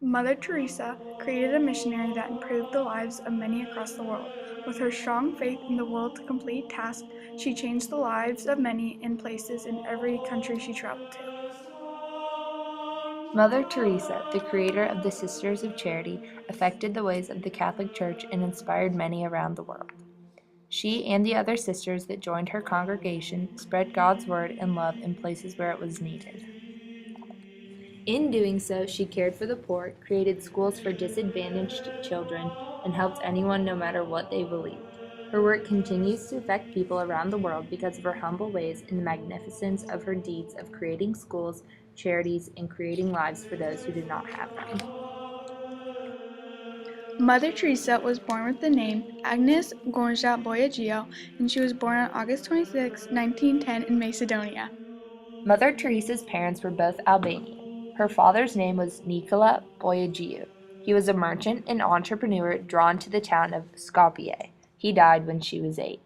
Mother Teresa created a missionary that improved the lives of many across the world. With her strong faith in the will to complete task, she changed the lives of many in places in every country she traveled to. Mother Teresa, the creator of the Sisters of Charity, affected the ways of the Catholic Church and inspired many around the world. She and the other sisters that joined her congregation spread God's word and love in places where it was needed. In doing so, she cared for the poor, created schools for disadvantaged children, and helped anyone no matter what they believed. Her work continues to affect people around the world because of her humble ways and the magnificence of her deeds of creating schools, charities, and creating lives for those who did not have them. Mother Teresa was born with the name Agnes Gorja Boiagiu, and she was born on August 26, 1910 in Macedonia. Mother Teresa's parents were both Albanian. Her father's name was Nicola Boiagiu. He was a merchant and entrepreneur drawn to the town of Skopje. He died when she was 8.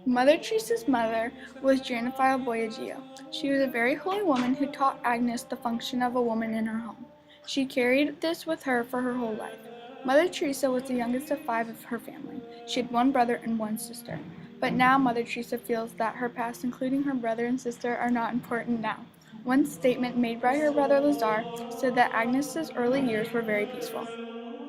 Mother Teresa's mother was Janifil Boiagiu. She was a very holy woman who taught Agnes the function of a woman in her home. She carried this with her for her whole life. Mother Teresa was the youngest of 5 of her family. She had one brother and one sister. But now Mother Teresa feels that her past, including her brother and sister, are not important now. One statement made by her brother Lazar said that Agnes's early years were very peaceful.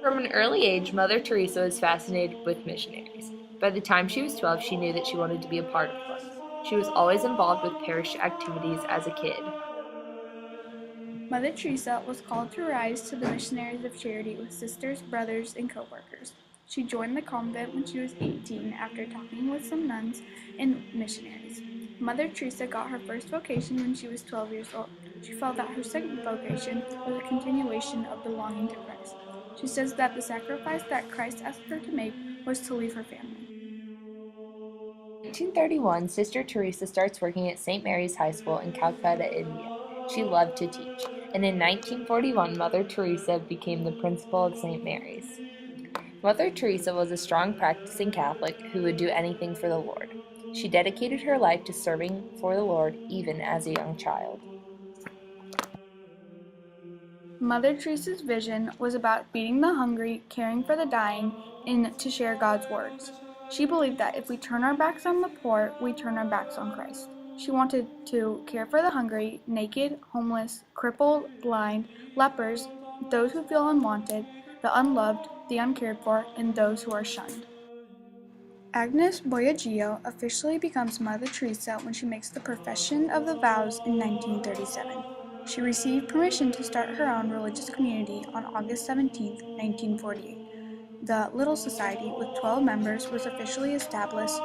From an early age, Mother Teresa was fascinated with missionaries. By the time she was 12, she knew that she wanted to be a part of one. She was always involved with parish activities as a kid. Mother Teresa was called to rise to the missionaries of charity with sisters, brothers, and co-workers. She joined the convent when she was 18 after talking with some nuns and missionaries. Mother Teresa got her first vocation when she was 12 years old. She felt that her second vocation was a continuation of belonging to Christ. She says that the sacrifice that Christ asked her to make was to leave her family. In 1931, Sister Teresa starts working at St. Mary's High School in Calcutta, India. She loved to teach, and in 1941, Mother Teresa became the principal of St. Mary's. Mother Teresa was a strong practicing Catholic who would do anything for the Lord. She dedicated her life to serving for the Lord even as a young child. Mother Teresa's vision was about feeding the hungry, caring for the dying, and to share God's words. She believed that if we turn our backs on the poor, we turn our backs on Christ. She wanted to care for the hungry, naked, homeless, crippled, blind, lepers, those who feel unwanted, the unloved, the uncared for, and those who are shunned. Agnes Boiagiu officially becomes Mother Teresa when she makes the Profession of the Vows in 1937. She received permission to start her own religious community on August 17, 1948. The Little Society, with 12 members, was officially established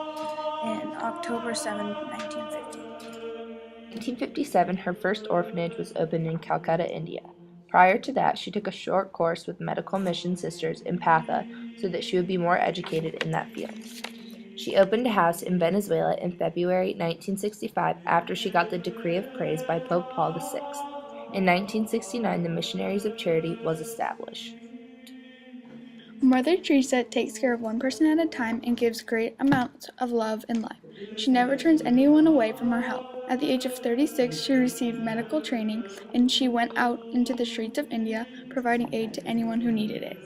in October 7, 1950. In 1957, her first orphanage was opened in Calcutta, India. Prior to that, she took a short course with medical mission sisters in Patha so that she would be more educated in that field. She opened a house in Venezuela in February 1965 after she got the Decree of Praise by Pope Paul VI. In 1969, the Missionaries of Charity was established. Mother Teresa takes care of one person at a time and gives great amounts of love and life. She never turns anyone away from her help. At the age of 36, she received medical training and she went out into the streets of India providing aid to anyone who needed it.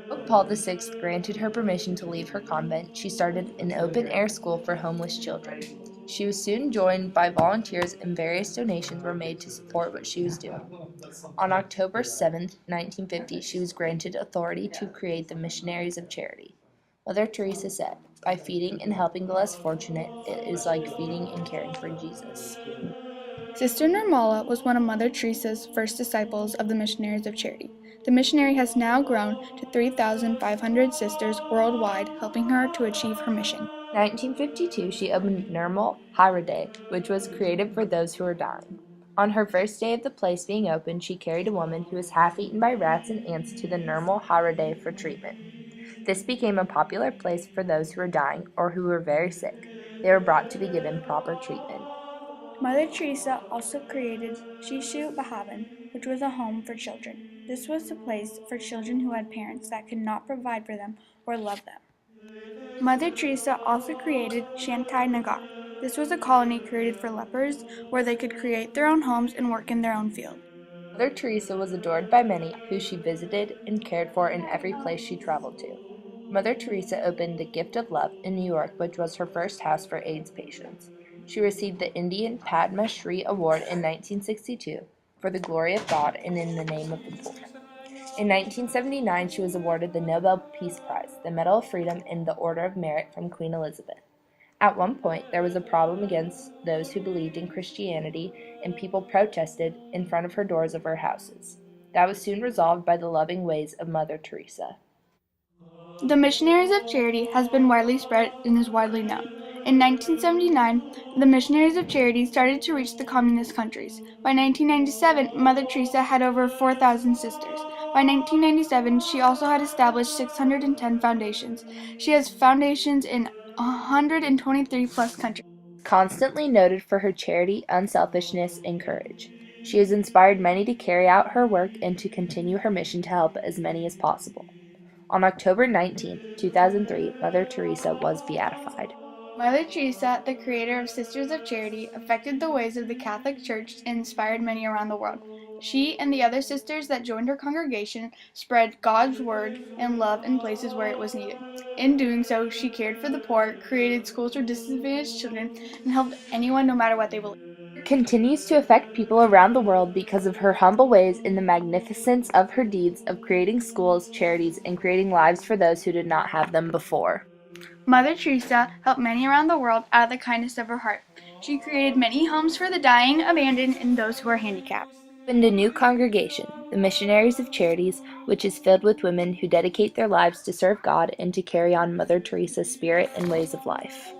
Pope Paul VI granted her permission to leave her convent. She started an open-air school for homeless children. She was soon joined by volunteers and various donations were made to support what she was doing. On October 7, 1950, she was granted authority to create the Missionaries of Charity. Mother Teresa said, "By feeding and helping the less fortunate, it is like feeding and caring for Jesus." Sister Nirmala was one of Mother Teresa's first disciples of the Missionaries of Charity. The missionary has now grown to 3,500 sisters worldwide, helping her to achieve her mission. In 1952, she opened Nirmal Hriday, which was created for those who were dying. On her first day of the place being opened, she carried a woman who was half eaten by rats and ants to the Nirmal Hriday for treatment. This became a popular place for those who were dying or who were very sick. They were brought to be given proper treatment. Mother Teresa also created Shishu Bhavan, which was a home for children. This was a place for children who had parents that could not provide for them or love them. Mother Teresa also created Shantai Nagar. This was a colony created for lepers where they could create their own homes and work in their own field. Mother Teresa was adored by many who she visited and cared for in every place she traveled to. Mother Teresa opened the Gift of Love in New York, which was her first house for AIDS patients. She received the Indian Padma Shri Award in 1962 for the glory of God and in the name of the poor. In 1979, she was awarded the Nobel Peace Prize, the Medal of Freedom, and the Order of Merit from Queen Elizabeth. At one point, there was a problem against those who believed in Christianity, and people protested in front of her doors of her houses. That was soon resolved by the loving ways of Mother Teresa. The Missionaries of Charity has been widely spread and is widely known. In 1979, the Missionaries of Charity started to reach the communist countries. By 1997, Mother Teresa had over 4,000 sisters. By 1997, she also had established 610 foundations. She has foundations in 123 plus countries. Constantly noted for her charity, unselfishness, and courage. She has inspired many to carry out her work and to continue her mission to help as many as possible. On October 19, 2003, Mother Teresa was beatified. Mother Teresa, the creator of Sisters of Charity, affected the ways of the Catholic Church and inspired many around the world. She and the other sisters that joined her congregation spread God's word and love in places where it was needed. In doing so, she cared for the poor, created schools for disadvantaged children, and helped anyone no matter what they believed. Continues to affect people around the world because of her humble ways and the magnificence of her deeds of creating schools, charities, and creating lives for those who did not have them before. Mother Teresa helped many around the world out of the kindness of her heart. She created many homes for the dying, abandoned, and those who are handicapped. Opened a new congregation, the Missionaries of Charities, which is filled with women who dedicate their lives to serve God and to carry on Mother Teresa's spirit and ways of life.